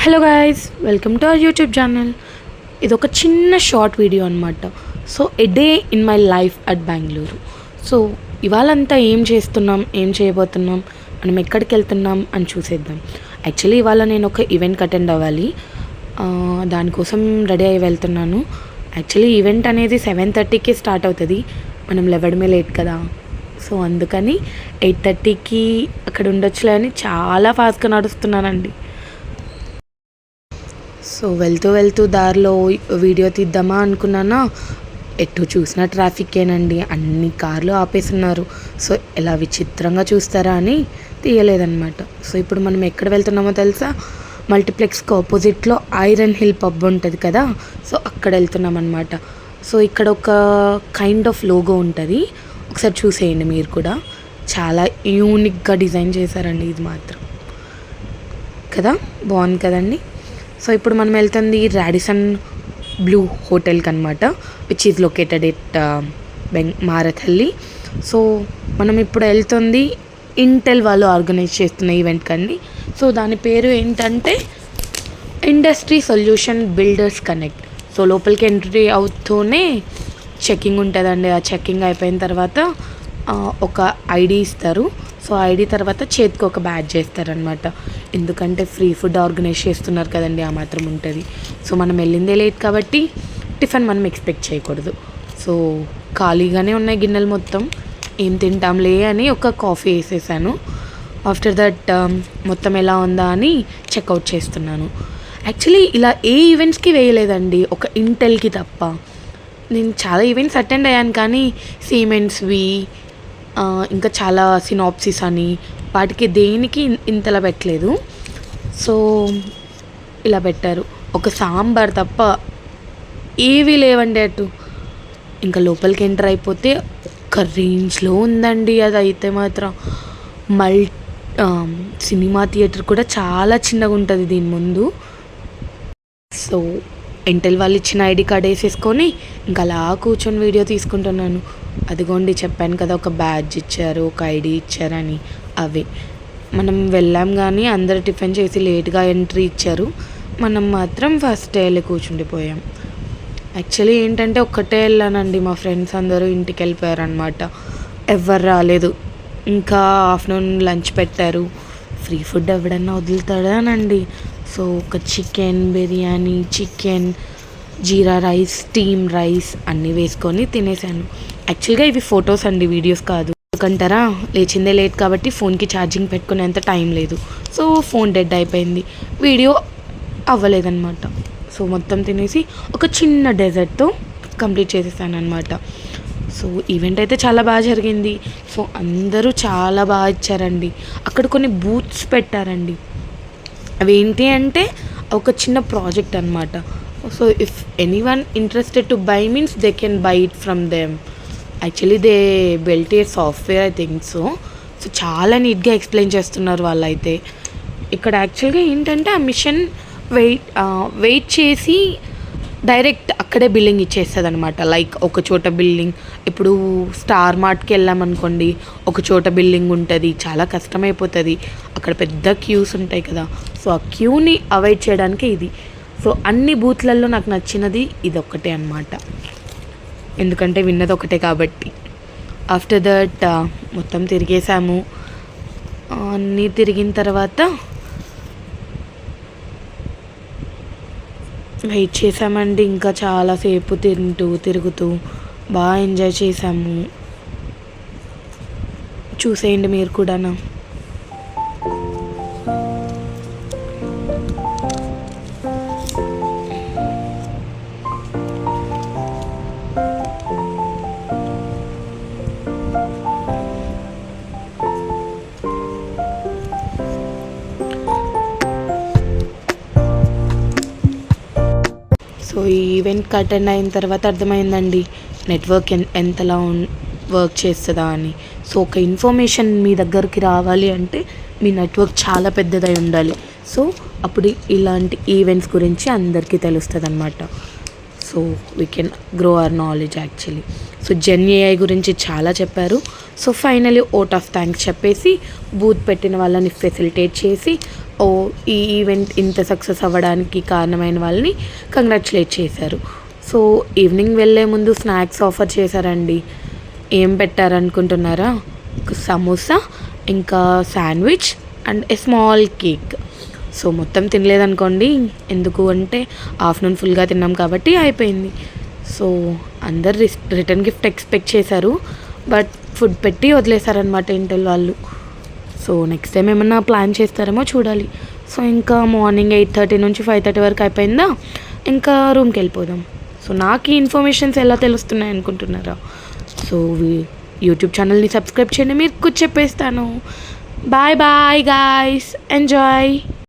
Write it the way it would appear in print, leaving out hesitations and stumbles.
Hello guys, welcome to our YouTube channel. ఇది ఒక చిన్న షార్ట్ వీడియో అనమాట. So a day in my life at Bengaluru. So ఇవాళంతా ఏం చేస్తున్నాం, ఏం చేయబోతున్నాం, మనం ఎక్కడికి వెళ్తున్నాం అని చూసేద్దాం. యాక్చువల్లీ ఇవాళ నేను ఒక ఈవెంట్కి అటెండ్ అవ్వాలి. దానికోసం రెడీ అయ్యి వెళ్తున్నాను. యాక్చువల్లీ ఈవెంట్ అనేది 7:30కి స్టార్ట్ అవుతుంది. మనం లేవడమే లేట్ కదా. సో అందుకని 8:30కి అక్కడ ఉండొచ్చులే అని చాలా ఫాస్ట్గా నడుస్తున్నానండి. సో వెళ్తూ దారిలో వీడియో తీద్దామా అనుకున్నానా, ఎటు చూసినా ట్రాఫిక్కేనండి. అన్ని కార్లు ఆపేస్తున్నారు. సో ఎలా విచిత్రంగా చూస్తారా అని తీయలేదన్నమాట. సో ఇప్పుడు మనం ఎక్కడ వెళ్తున్నామో తెలుసా? మల్టీప్లెక్స్కి ఆపోజిట్లో ఐరన్ హిల్ పబ్ ఉంటుంది కదా, సో అక్కడ వెళ్తున్నాం అనమాట. సో ఇక్కడ ఒక కైండ్ ఆఫ్ లోగో ఉంటుంది, ఒకసారి చూసేయండి మీరు కూడా. చాలా యూనిక్గా డిజైన్ చేశారండి ఇది మాత్రం కదా, బాగుంది కదండి. సో ఇప్పుడు మనం వెళ్తుంది రాడిసన్ బ్లూ హోటల్కి అనమాట, which is located at Marathahalli. So మనం ఇప్పుడు వెళ్తుంది ఇంటెల్ వాళ్ళు ఆర్గనైజ్ చేస్తున్న ఈవెంట్ కండి. సో దాని పేరు ఏంటంటే industry solution builders connect. So లోపలికి ఎంట్రీ అవుతూనే చెక్కింగ్ ఉంటుందండి. ఆ చెక్కింగ్ అయిపోయిన తర్వాత ఒక ఐడి ఇస్తారు. సో ఐడి తర్వాత చేతికి ఒక బ్యాడ్జ్ చేస్తారనమాట. ఎందుకంటే ఫ్రీ ఫుడ్ ఆర్గనైజ్ చేస్తున్నారు కదండి, ఆ మాత్రం ఉంటుంది. సో మనం వెళ్ళిందే లేట్ కాబట్టి టిఫిన్ మనం ఎక్స్పెక్ట్ చేయకూడదు. సో ఖాళీగానే ఉన్నాయి గిన్నెలు మొత్తం, ఏం తింటాంలే అని ఒక కాఫీ వేసేసాను. ఆఫ్టర్ దట్ మొత్తం ఎలా ఉందా అని చెక్అవుట్ చేస్తున్నాను. యాక్చువల్లీ ఇలా ఏ ఈవెంట్స్కి వేయలేదండి, ఒక ఇంటెల్కి తప్ప. నేను చాలా ఈవెంట్స్ అటెండ్ అయ్యాను కానీ సిమెంట్స్వి, ఇంకా చాలా సినాప్సిస్ అని వాటికి దేనికి ఇంతలా పెట్టలేదు. సో ఇలా పెట్టారు. ఒక సాంబార్ తప్ప ఏవీ లేవండి అటు. ఇంకా లోపలికి ఎంటర్ అయిపోతే ఒక రేంజ్లో ఉందండి అది అయితే మాత్రం. సినిమా థియేటర్ కూడా చాలా చిన్నగా ఉంటుంది దీని ముందు. సో ఇంటెల్ వాళ్ళు ఇచ్చిన ఐడి కార్డ్ వేసేసుకొని ఇంకా అలా కూర్చొని వీడియో తీసుకుంటున్నాను. అదిగోండి చెప్పాను కదా, ఒక బ్యాడ్జ్ ఇచ్చారు, ఒక ఐడి ఇచ్చారని. అవి మనం వెళ్ళాం కానీ అందరు టిఫిన్ చేసి లేట్గా ఎంట్రీ ఇచ్చారు, మనం మాత్రం ఫస్ట్ వెళ్ళి కూర్చుండిపోయాం. యాక్చువల్లీ ఏంటంటే ఒక్కటే వెళ్ళానండి, మా ఫ్రెండ్స్ అందరూ ఇంటికి వెళ్ళిపోయారు అనమాట. ఎవరు రాలేదు. ఇంకా ఆఫ్టర్నూన్ లంచ్ పెట్టారు. ఫ్రీ ఫుడ్ ఎవడన్నా వదులుతాడానండి. సో ఒక చికెన్ బిర్యానీ, చికెన్ జీరా రైస్, స్టీమ్ రైస్ అన్నీ వేసుకొని తినేసాను. యాక్చువల్గా ఇవి ఫొటోస్ అండి, వీడియోస్ కాదు. ఎందుకంటారా, లేచిందే లేట్ కాబట్టి ఫోన్కి ఛార్జింగ్ పెట్టుకునేంత టైం లేదు. సో ఫోన్ డెడ్ అయిపోయింది, వీడియో అవ్వలేదన్నమాట. సో మొత్తం తినేసి ఒక చిన్న డెజర్ట్తో కంప్లీట్ చేసేసాను అనమాట. సో ఈవెంట్ అయితే చాలా బాగా జరిగింది. సో అందరూ చాలా బాగా ఇచ్చారండి. అక్కడ కొన్ని బూత్స్ పెట్టారండి. అవి ఏంటి అంటే ఒక చిన్న ప్రాజెక్ట్ అనమాట. So if anyone interested to buy means they can buy it from them. Actually they built a software I think so. So చాలా నీట్గా ఎక్స్ప్లెయిన్ చేస్తున్నారు వాళ్ళైతే. ఇక్కడ యాక్చువల్గా ఏంటంటే ఆ మిషన్ వెయిట్ చేసి డైరెక్ట్ అక్కడే బిల్లింగ్ ఇచ్చేస్తుంది అనమాట. లైక్ ఒక చోట బిల్లింగ్, ఇప్పుడు స్టార్ మార్ట్కి వెళ్ళామనుకోండి, ఒక చోట బిల్లింగ్ ఉంటుంది, చాలా కష్టమైపోతుంది. అక్కడ పెద్ద క్యూస్ ఉంటాయి కదా. సో ఆ క్యూని అవాయిడ్ చేయడానికి ఇది. సో అన్ని బూత్లలో నాకు నచ్చినది ఇది ఒక్కటే అనమాట, ఎందుకంటే విన్నది ఒకటే కాబట్టి. ఆఫ్టర్ దట్ మొత్తం తిరిగేసాము. అన్నీ తిరిగిన తర్వాత వెయిట్ చేసామండి. ఇంకా చాలాసేపు తిరుగుతూ బాగా ఎంజాయ్ చేసాము. చూసేయండి మీరు కూడానా. సో ఈ ఈవెంట్కి అటెండ్ అయిన తర్వాత అర్థమైందండి నెట్వర్క్ ఎంతలా వర్క్ చేస్తుందా అని. సో ఒక ఇన్ఫర్మేషన్ మీ దగ్గరికి రావాలి అంటే మీ నెట్వర్క్ చాలా పెద్దదై ఉండాలి. సో అప్పుడు ఇలాంటి ఈవెంట్స్ గురించి అందరికీ తెలుస్తుంది అనమాట. So we can grow our knowledge actually. So GenAI గురించి చాలా చెప్పారు. So finally vote of thanks చెప్పేసి బూత్ పెట్టిన వాళ్ళని ఫెసిలిటేట్ చేసి ఓ ఈ ఈవెంట్ ఇంత సక్సెస్ అవ్వడానికి కారణమైన వాళ్ళని కంగ్రాచులేట్ చేశారు. సో ఈవినింగ్ వెళ్ళే ముందు స్నాక్స్ ఆఫర్ చేశారండి. ఏం పెట్టారనుకుంటున్నారా? సమోసా, ఇంకా sandwich and a small cake. So మొత్తం తినలేదనుకోండి, ఎందుకు అంటే ఆఫ్టర్నూన్ ఫుల్గా తిన్నాం కాబట్టి అయిపోయింది. సో అందరు రిటర్న్ గిఫ్ట్ ఎక్స్పెక్ట్ చేశారు, బట్ ఫుడ్ పెట్టి వదిలేశారనమాట ఇంటెల్ వాళ్ళు. సో నెక్స్ట్ టైం ఏమన్నా ప్లాన్ చేస్తారేమో చూడాలి. సో ఇంకా మార్నింగ్ 8:30 నుంచి 5:30 వరకు అయిపోయిందా, ఇంకా రూమ్కి వెళ్ళిపోదాం. సో నాకు ఈ ఇన్ఫర్మేషన్స్ ఎలా తెలుస్తున్నాయి అనుకుంటున్నారా? సో యూట్యూబ్ ఛానల్ని సబ్స్క్రైబ్ చేయండి, మీకు చెప్పేస్తాను. Bye bye guys, enjoy.